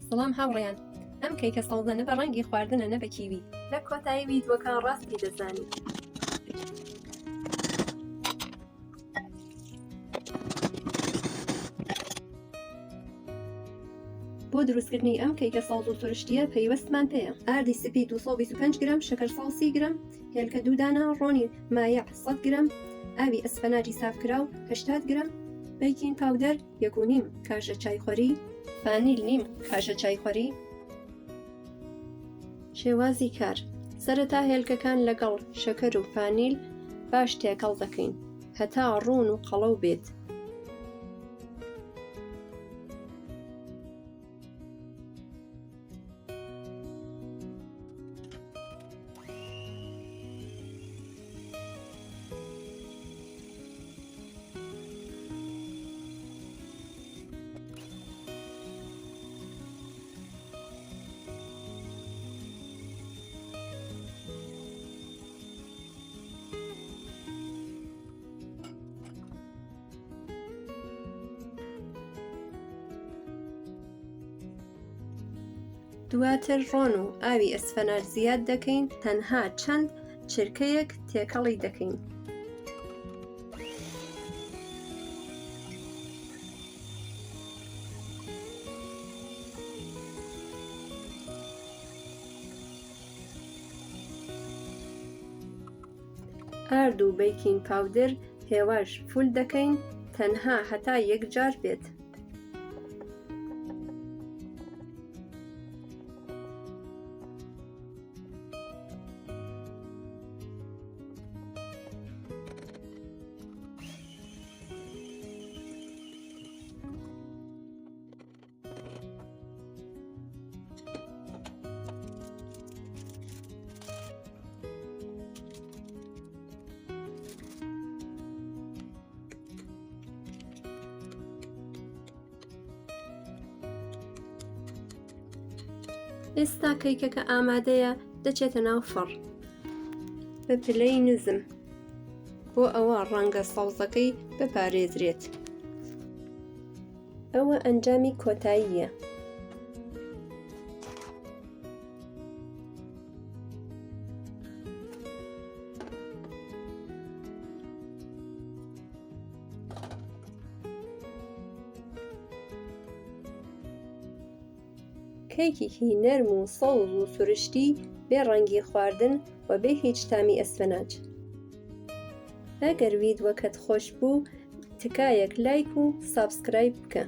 سڵام هاوڕێیان، ئەم کیکە سەوزانە بە ڕەنگی خواردنە نە بە کیوی. لە کۆتایی ویدیۆکان ڕاستی دەزانی. بۆ دروستکردنی ئەم کیکە سەوز و سەروشتیە پێویستمان پێیە ئاردی سپی 225 گرام، شەکەر ساڵ 30 گرام، هێلکە 2 دانە، ڕۆنی مایع 100 گرام، ئاوی ئەسفناجی سافکراو 80 گرام، بیکین پاودەر 1.5 کاشە چایخۆری، فانیل نیم کاشە چایخۆری. شێوازی کار: سەرەتا هێلکەکان لەگەڵ شەکەر و فانیل باش تێکەڵ دەکەین هەتا ڕوون و قەڵەو بێت. دواتر ڕۆن و ئاوی ئەسفناج زیاد دەکەین، تەنها چەند چرکەیەک تێکەڵی دەکەین. ئارد و بیکین پاودەر هێواش فول دەکەین تەنها هەتا یەکجار بێت. ئێستا کیکەکە ئامادەیە، دەچێتە ناو فەڕ بە پلەی نزم بۆ ئەوە ڕەنگە سەوزەکەی بپارێزرێت. ئەوە ئەنجامی کۆتاییە. کیکێکی نەرم و سەوز و سەروشتی بێ ڕەنگی خواردن و بێ هیچ تامی ئەسفناج. ئەگەر ویدیۆکەت خۆش بوو، تکایەک لایک و سابسکرایب بکە.